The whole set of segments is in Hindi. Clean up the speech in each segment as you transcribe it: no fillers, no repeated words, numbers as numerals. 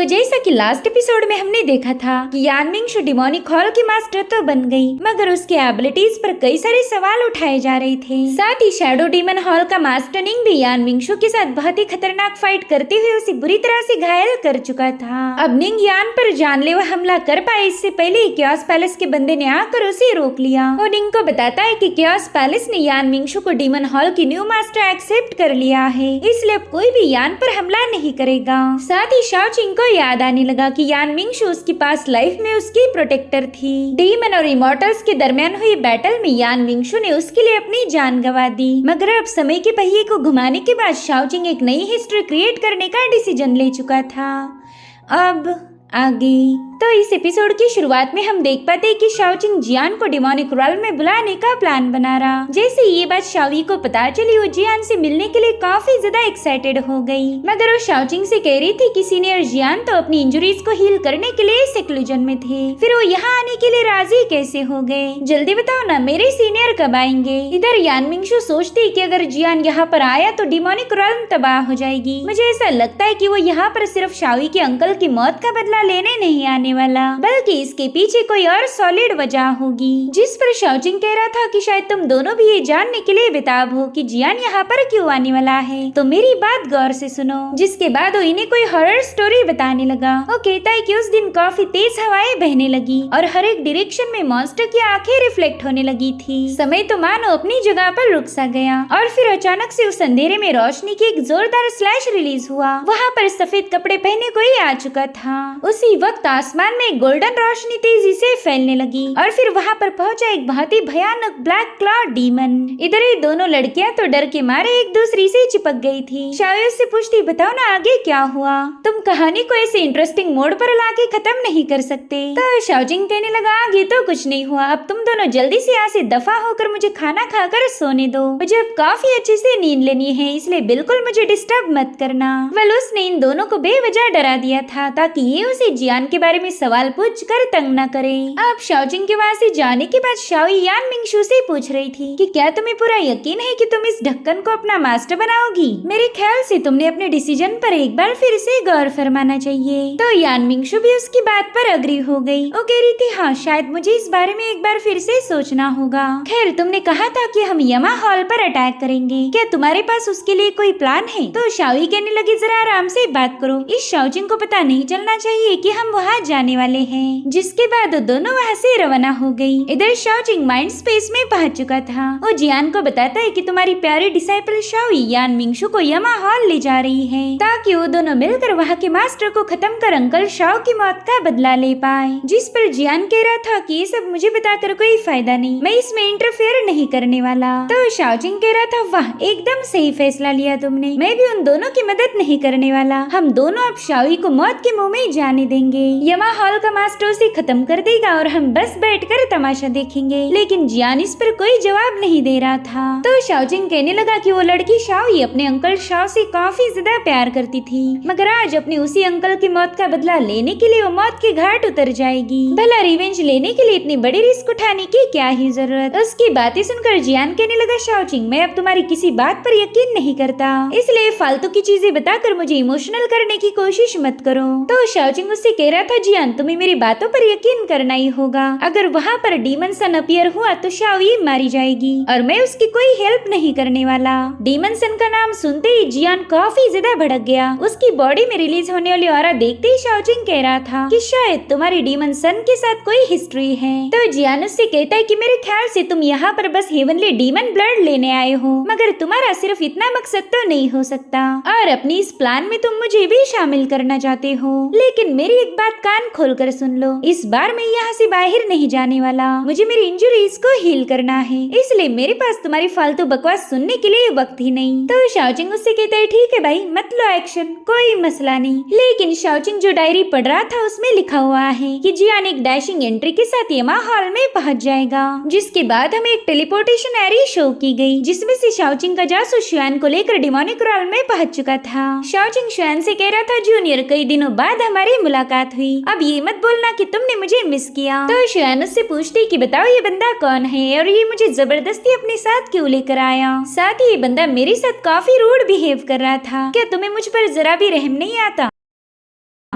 जैसा कि लास्ट एपिसोड में हमने देखा था कि यान मिंगशू डिमोनिक हॉल की मास्टर तो बन गई, मगर उसके एबिलिटीज पर कई सारे सवाल उठाए जा रहे थे। साथ ही शैडो डीमन हॉल का मास्टर निंग भी यान मिंगशू के साथ बहुत ही खतरनाक फाइट करते हुए उसे बुरी तरह से घायल कर चुका था। अब निंग यान पर जानलेवा हमला कर पाए इससे पहले ही क्योस पैलेस के बंदे ने आकर उसे रोक लिया और निंग को बताता है कि क्योस पैलेस ने यान मिंगशू को डीमन हॉल की न्यू मास्टर एक्सेप्ट कर लिया है, इसलिए अब कोई भी यान पर हमला नहीं करेगा। साथ ही शाओचिंग को याद आने लगा कि यान मिंगशू उसकी पास्ट लाइफ में उसकी प्रोटेक्टर थी। डीमन और इमॉर्टल्स के दरमियान हुई बैटल में यान मिंगशू ने उसके लिए अपनी जान गंवा दी, मगर अब समय के पहिए को घुमाने के बाद शाओचिंग एक नई हिस्ट्री क्रिएट करने का डिसीजन ले चुका था। अब आगे तो इस एपिसोड की शुरुआत में हम देख पाते हैं कि शाओचिंग जियान को डिमोनिक रॉयल में बुलाने का प्लान बना रहा। जैसे ये बात शाओई को पता चली, वो जियान से मिलने के लिए काफी ज्यादा एक्साइटेड हो गई, मगर वो शाओचिंग से कह रही थी कि सीनियर जियान तो अपनी इंजरीज को हील करने के लिए सेक्लूजन में थे, फिर वो यहाँ आने के लिए राजी कैसे हो गए? जल्दी बताओ ना, मेरे सीनियर कब आएंगे? इधर यान मिंगशू सोचती कि अगर जियान यहाँ पर आया तो डिमोनिक रॉयल तबाह हो जाएगी। मुझे ऐसा लगता है कि वो यहाँ पर सिर्फ शाओई के अंकल की मौत का बदला लेने नहीं आने वाला, बल्कि इसके पीछे कोई और सॉलिड वजह होगी। जिस पर शाओचिंग कह रहा था कि शायद तुम दोनों भी ये जानने के लिए बेताब हो कि जियान यहाँ पर क्यों आने वाला है, तो मेरी बात गौर से सुनो। जिसके बाद वो इन्हें कोई हॉरर स्टोरी बताने लगा। वो कहता है कि उस दिन काफी तेज हवाएं बहने लगी और हर एक डायरेक्शन में मॉन्स्टर की आंखें रिफ्लेक्ट होने लगी थी। समय तो मानो अपनी जगह पर रुक सा गया और फिर अचानक से उस अंधेरे में रोशनी की एक जोरदार स्लैश रिलीज हुआ। वहाँ पर सफेद कपड़े पहने कोई आ चुका था। उसी वक्त आसमान में गोल्डन रोशनी तेजी से फैलने लगी और फिर वहाँ पर पहुंचा एक बहुत ही भयानक ब्लैक क्लॉड डीमन। इधर ही दोनों लड़कियां तो डर के मारे एक दूसरी से चिपक गई थी। शाओई उससे पूछती, बताओ ना आगे क्या हुआ? तुम कहानी को ऐसे इंटरेस्टिंग मोड पर लाके खत्म नहीं कर सकते? तो शाओजिंग कहने लगा, आगे तो कुछ नहीं हुआ, अब तुम दोनों जल्दी से यहाँ से दफा होकर मुझे खाना खाकर सोने दो। मुझे अब काफी अच्छे से नींद लेनी है, इसलिए बिल्कुल मुझे डिस्टर्ब मत करना। वेल उसने इन दोनों को बेवजह डरा दिया था ताकि ये उसे जियान के बारे में सवाल पूछ कर तंग न करे। अब शाओजिंग के वहाँ से जाने के बाद शाओई यान मिंगशू से पूछ रही थी कि क्या तुम्हें पूरा यकीन है कि तुम इस ढक्कन को अपना मास्टर बनाओगी? मेरे ख्याल से तुमने अपने डिसीजन पर एक बार फिर से गौर फरमाना चाहिए। तो यान मिंगशू भी उसकी बात पर अग्री हो गई। वो कह रही थी, हाँ शायद मुझे इस बारे में एक बार फिर से सोचना होगा। खैर तुमने कहा था कि हम यमा हॉल पर अटैक करेंगे, क्या तुम्हारे पास उसके लिए कोई प्लान है? तो शाओई कहने लगी, जरा आराम से बात करो, इस शाओजिंग को पता नहीं चलना चाहिए कि हम वहाँ जाने वाले हैं। जिसके बाद दोनों वहाँ से रवाना हो गई। इधर शाओजिंग माइंड स्पेस में पहुंच चुका था। वो जियान को बताता है कि तुम्हारी प्यारी डिसाइपल शाओई यान मिंगशू को यमा हॉल ले जा रही है ताकि वो दोनों मिलकर वहाँ के मास्टर को खत्म कर अंकल शाओ की मौत का बदला ले पाए। जिस पर जियान कह रहा था कि ये सब मुझे बताकर कोई फायदा नहीं, मैं इसमें इंटरफेयर नहीं करने वाला। तो शाओजिंग कह रहा था, वाह एकदम सही फैसला लिया तुमने, मैं भी उन दोनों की मदद नहीं करने वाला। हम दोनों अब शाओई को मौत के मुंह में जाने देंगे। यमा हॉल का मास्टर उसे खत्म कर देगा और हम बस बैठकर तमाशा देखेंगे। लेकिन जियान इस पर कोई जवाब नहीं दे रहा था। तो शाओजिंग कहने लगा कि वो लड़की शाओई अपने अंकल शाओ से काफी ज्यादा प्यार करती थी, मगर आज अपने उसी अंकल की मौत का बदला लेने के लिए वो मौत के घाट उतर जाएगी। भला रिवेंज लेने के लिए इतनी बड़ी रिस्क उठाने की क्या ही जरूरत? उसकी बातें सुनकर जियान कहने लगा, शाओजिंग मैं अब तुम्हारी किसी बात पर यकीन नहीं करता, इसलिए फालतू की चीजें बताकर मुझे इमोशनल करने की कोशिश मत करो। तो शाओजिंग उससे कह रहा था, जियान तुम्हें मेरी बातों पर यकीन करना ही होगा। अगर वहाँ पर डीमन सन अपीयर हुआ तो शाओई मारी जाएगी और मैं उसकी कोई हेल्प नहीं करने वाला। डीमन सन का नाम सुनते ही जियान काफी ज्यादा भड़क गया। उसकी बॉडी में रिलीज होने वाली ऑरा देखते ही शाओजिंग कह रहा था कि शायद तुम्हारी डीमन सन के साथ कोई हिस्ट्री है। तो जियान उससे कहता है कि मेरे ख्याल से तुम यहाँ पर बस हेवनली डीमन ब्लड लेने आए हो, मगर तुम्हारा सिर्फ इतना मकसद तो नहीं हो सकता और अपनी इस प्लान में तुम मुझे भी शामिल करना चाहते हो। लेकिन मेरी एक बात कान खोलकर सुन लो, इस बार मैं यहाँ से बाहर नहीं जाने वाला। मुझे मेरी इंजरीज को हील करना है, इसलिए मेरे पास तुम्हारी फालतू बकवास सुनने के लिए वक्त ही नहीं। तो शाओजिंग उससे कहता है, ठीक है भाई मत लो एक्शन, कोई मसला नहीं। लेकिन शाओजिंग जो डायरी पढ़ रहा था उसमें लिखा हुआ है कि जियान एक डैशिंग एंट्री के साथ यमा हॉल में पहुंच जाएगा। जिसके बाद हमें एक टेलीपोर्टेशन एरी शो की गई, जिसमें से शाओजिंग का जासूस शुआन को लेकर डिमोनिक रॉल में पहुंच चुका था। शाओजिंग शुआन से कह रहा था, जूनियर कई दिनों बाद हमारी मुलाकात हुई, अब ये मत बोलना कि तुमने मुझे मिस किया। तो शुआन उससे पूछती कि बताओ ये बंदा कौन है और ये मुझे जबरदस्ती अपने साथ क्यों लेकर आया? साथ ही ये बंदा मेरे साथ काफी रूड बिहेव कर रहा था, क्या तुम्हें मुझ पर जरा भी रहम नहीं आता?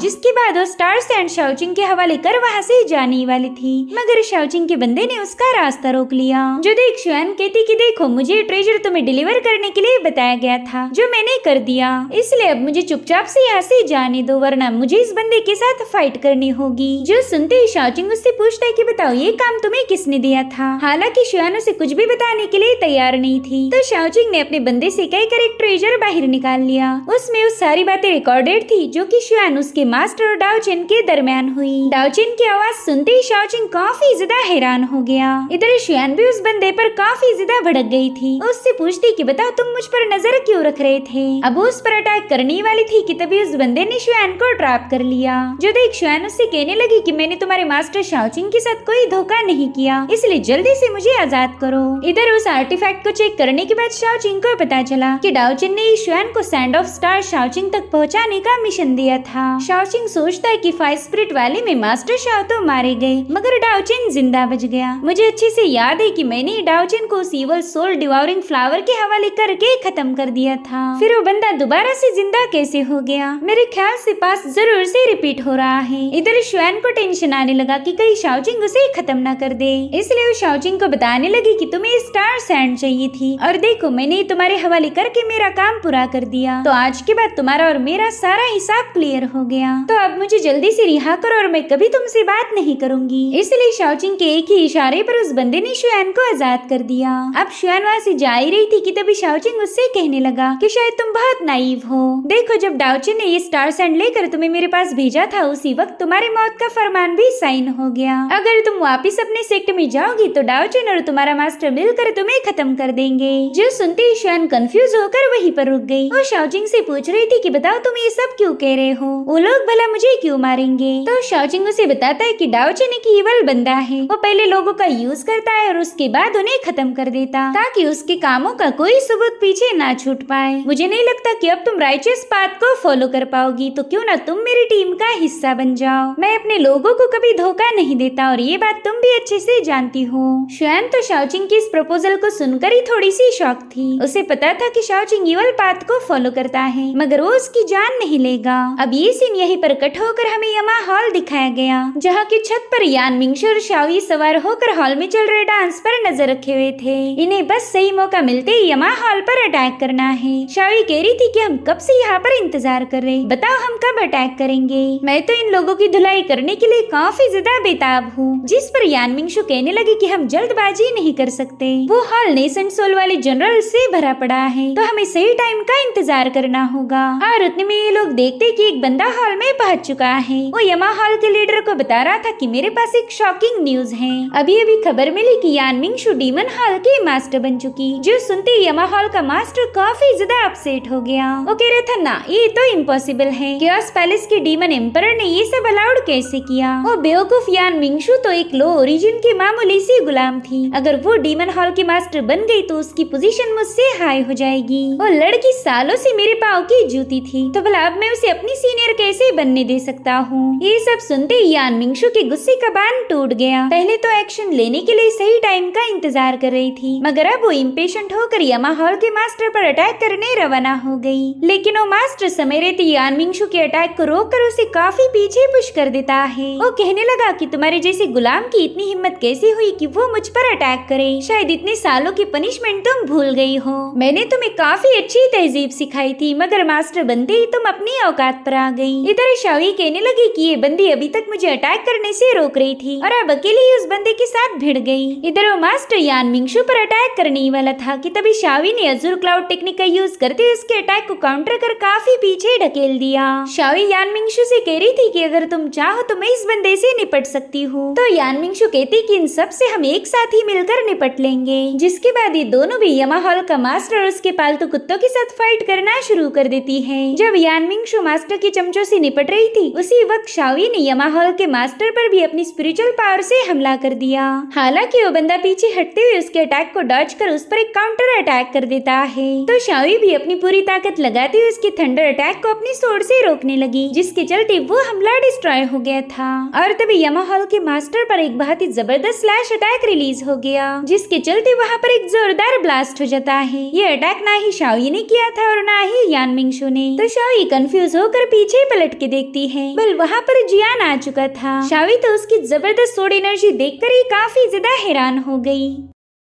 जिसके बाद वो स्टार्स एंड शाओचिंग के हवाले कर वहाँ से जाने वाली थी, मगर शाओचिंग के बंदे ने उसका रास्ता रोक लिया। जो देख शुआन कहती कि देखो मुझे ट्रेजर तुम्हें डिलीवर करने के लिए बताया गया था, जो मैंने कर दिया, इसलिए अब मुझे चुपचाप से यहाँ से जाने दो, वरना मुझे इस बंदे के साथ फाइट करनी होगी। जो सुनते ही शाओचिंग उससे पूछता है कि बताओ ये काम तुम्हें किसने दिया था। हालांकि शुआन उसे कुछ भी बताने के लिए तैयार नहीं थी, तो शाओचिंग ने अपने बंदे से कहकर एक ट्रेजर बाहर निकाल लिया। उसमें उस सारी बातें रिकॉर्डेड थी जो कि शुआन उसके मास्टर और डाओचेन के दरमियान हुई। डाओचेन की आवाज सुनते ही शाओचिंग काफी ज्यादा हैरान हो गया। इधर शुआन भी उस बंदे पर काफी ज्यादा भड़क गई थी। उससे पूछती कि बताओ तुम मुझ पर नजर क्यों रख रहे थे। अब वो उस पर अटैक करने वाली थी कि तभी उस बंदे ने शुआन को ट्रैप कर लिया। जो देख शुआन उससे कहने लगी कि मैंने तुम्हारे मास्टर शाओचिंग के साथ कोई धोखा नहीं किया, इसलिए जल्दी से मुझे आजाद करो। इधर उस आर्टिफैक्ट को चेक करने के बाद शाओचिंग को पता चला कि डाओचेन ने शुआन को सैंड ऑफ स्टार शाओचिंग तक पहुंचाने का मिशन दिया था। शाओचिंग सोचता है कि फायर स्पिरिट वाले में मास्टर शाओ तो मारे गए, मगर डाओचेन जिंदा बच गया। मुझे अच्छे से याद है कि मैंने डाओचेन को उस इवल सोल डिवाउरिंग फ्लावर के हवाले करके खत्म कर दिया था। फिर वो बंदा दोबारा से जिंदा कैसे हो गया? मेरे ख्याल से पास जरूर से रिपीट हो रहा है। इधर शुआन को टेंशन आने लगा कि कहीं शाओचिंग उसे खत्म न कर दे, इसलिए वो शाओचिंग को बताने लगी कि तुम्हें स्टार सैंड चाहिए थी, और देखो मैंने तुम्हारे हवाले करके मेरा काम पूरा कर दिया, तो आज के बाद तुम्हारा और मेरा सारा हिसाब क्लियर हो गया। तो अब मुझे जल्दी से रिहा करो और मैं कभी तुमसे बात नहीं करूंगी। इसलिए शाओचिंग के एक ही इशारे पर उस बंदे ने शुआन को आजाद कर दिया। अब शुआन वहाँ से जा ही रही थी कि तभी शाओचिंग उससे कहने लगा कि शायद तुम बहुत नाइव हो। देखो जब डाओचेन ने ये स्टार सैंड लेकर तुम्हें मेरे पास भेजा था, उसी वक्त तुम्हारी मौत का फरमान भी साइन हो गया। अगर तुम वापिस अपने सेक्ट में जाओगी तो डाओचेन और तुम्हारा मास्टर मिलकर तुम्हें खत्म कर देंगे। जो सुनते ही शुआन कंफ्यूज होकर वहीं पर रुक गई। वो शाओचिंग से पूछ रही थी कि बताओ तुम ये सब क्यों कह रहे हो, वो लोग भला मुझे क्यों मारेंगे। तो शाओचिंग उसे बताता है कि डाओचेन एक ईवल बंदा है, वो पहले लोगों का यूज करता है और उसके बाद उन्हें खत्म कर देता, ताकि उसके कामों का कोई सबूत पीछे ना छूट पाए। मुझे नहीं लगता कि अब तुम राइचियस पाथ को फॉलो कर पाओगी, तो क्यों ना तुम मेरी टीम का हिस्सा बन जाओ। मैं अपने लोगों को कभी धोखा नहीं देता और ये बात तुम भी अच्छे से जानती हो। शुआन तो शाओचिंग की इस प्रपोजल को सुनकर ही थोड़ी सी शॉक थी। उसे पता था कि शाओचिंग ईवल पाथ को फॉलो करता है, मगर वो उसकी जान नहीं लेगा। अब ये सीन यहीं पर कट होकर हमें यमा हॉल दिखाया गया, जहाँ की छत पर यान मिंगशु और शाओई सवार होकर हॉल में चल रहे डांस पर नजर रखे हुए थे। इन्हें बस सही मौका मिलते ही यमा हॉल पर अटैक करना है। शाओई कह रही थी कि हम कब से यहाँ पर इंतजार कर रहे, बताओ हम कब अटैक करेंगे। मैं तो इन लोगों की धुलाई करने के लिए काफी ज्यादा बेताब हूँ। जिस पर यान मिंगशु कहने लगी कि हम जल्दबाजी नहीं कर सकते, वो हॉल नेशन सोल वाले जनरल से भरा पड़ा है, तो हमें सही टाइम का इंतजार करना होगा। और उतने में ये लोग देखते कि एक बंदा हॉल में पहुंच चुका है। वो यमा हॉल के लीडर को बता रहा था कि मेरे पास एक शॉकिंग न्यूज है। अभी अभी खबर मिली कि यान मिंगशु डीमन हॉल की मास्टर बन चुकी। जो सुनते ही यमा हॉल का मास्टर काफी ज्यादा अपसेट हो गया। वो कह रहा था ना ये तो इम्पॉसिबल है, केओस पैलेस के डीमन एम्परर ने ये सब अलाउड कैसे किया। वो बेवकूफ यान मिंगशु तो एक लो ओरिजिन की मामूली सी गुलाम थी। अगर वो डीमन हॉल की मास्टर बन गई तो उसकी पोजीशन मुझसे हाई हो जाएगी। वो लड़की सालों से मेरे पाँव की जूती थी, तो भला अब मैं उसे अपनी सीनियर कैसे बनने दे सकता हूँ। ये सब सुनते ही यान मिंगशु के गुस्से का बांध टूट गया। पहले तो एक्शन लेने के लिए सही टाइम का इंतजार कर रही थी, मगर अब वो इम्पेशेंट होकर यमा हॉल के मास्टर पर अटैक करने रवाना हो गई। लेकिन वो मास्टर समय रहते यान मिंगशु के अटैक को रोककर उसे काफी पीछे पुश कर देता है। वो कहने लगा कि तुम्हारे जैसे गुलाम की इतनी हिम्मत कैसे हुई कि वो मुझ पर अटैक करे। शायद इतने सालों की पनिशमेंट तुम भूल गई हो। मैंने तुम्हें काफी अच्छी तहजीब सिखाई थी, मगर मास्टर बनते ही तुम अपनी औकात पर आ गई। इधर शाओई कहने लगी कि ये बंदी अभी तक मुझे अटैक करने से रोक रही थी और अब अकेले ही उस बंदे के साथ भिड़ गई। इधर वो मास्टर यान मिंगशु पर अटैक करने वाला था कि तभी शाओई ने अजूर क्लाउड टेक्निक का यूज करते हुए उसके अटैक को काउंटर कर काफी पीछे ढकेल दिया। शाओई यान मिंगशु से कह रही थी कि अगर तुम चाहो तो मैं इस बंदे से निपट सकती हूँ। तो यान मिंगशु कहती कि इन सब से हम एक साथ ही मिलकर निपट लेंगे। जिसके बाद ये दोनों भी यमा हॉल का मास्टर और उसके पालतू कुत्तों के साथ फाइट करना शुरू कर देती है। जब यान मिंगशु मास्टर के चमचों से निपट रही थी, उसी वक्त शाओई ने यमा हॉल के मास्टर पर भी अपनी स्पिरिचुअल पावर से हमला कर दिया। हालांकि वो बंदा पीछे हटते हुए उसके अटैक को डॉज कर उस पर एक काउंटर अटैक कर देता है। तो शाओई भी अपनी पूरी ताकत लगाते हुए उसके थंडर अटैक को अपनी सोर्ड से रोकने लगी, जिसके चलते वो हमला डिस्ट्रॉय हो गया था। और तभी यमा हॉल के मास्टर पर एक बहुत ही जबरदस्त स्लैश अटैक रिलीज हो गया, जिसके चलते वहाँ पर एक जोरदार ब्लास्ट हो जाता है। ये अटैक ना ही शाओई ने किया था और ना ही यान मिंगशु ने। तो शाओई कंफ्यूज होकर पीछे पलट पलट के देखती है, बल वहाँ पर जियान आ चुका था। शावी तो उसकी जबरदस्त सोड एनर्जी देखकर ही काफी ज्यादा हैरान हो गई।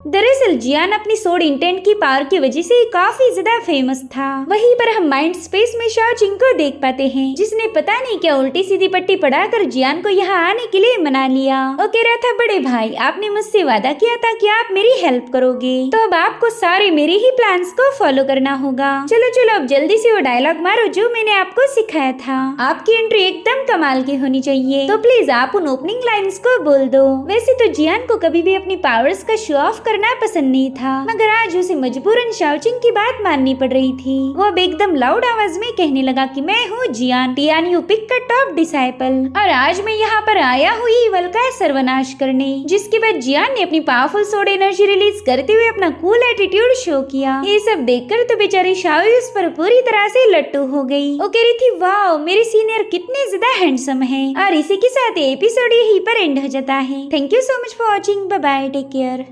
दरअसल जियान अपनी सोड इंटेंट की पावर की वजह से काफी ज्यादा फेमस था। वहीं पर हम माइंड स्पेस में शाओचिंग को देख पाते हैं, जिसने पता नहीं क्या उल्टी सीधी पट्टी पढ़ाकर जियान को यहाँ आने के लिए मना लिया। वो कह रहा था, बड़े भाई आपने मुझसे वादा किया था कि आप मेरी हेल्प करोगे, तो अब आपको सारे मेरे ही प्लान्स को फॉलो करना होगा। चलो चलो अब जल्दी से वो डायलॉग मारो जो मैंने आपको सिखाया था। आपकी एंट्री एकदम कमाल की होनी चाहिए, तो प्लीज आप उन ओपनिंग लाइन्स को बोल दो। वैसे तो जियान को कभी भी अपनी पावर्स का शो ऑफ करना पसंद नहीं था, मगर आज उसे मजबूरन शाओचिंग की बात माननी पड़ रही थी। वो अब एकदम लाउड आवाज में कहने लगा कि मैं हूँ जियान, टियान पिक का टॉप डिसाइपल, और आज मैं यहाँ पर आया हुई ईवल का सर्वनाश करने। जिसके बाद जियान ने अपनी पावरफुल सोड एनर्जी रिलीज करते हुए अपना कूल एटीट्यूड शो किया। ये सब देखकर तो बेचारी शाओ उस पर पूरी तरह से लट्टू हो गई। वो कह रही थी, वाह मेरे सीनियर कितने ज्यादा हैंडसम है। और इसी के साथ एपिसोड यहीं पर एंड हो जाता है। Thank you so much for watching, bye bye, take care.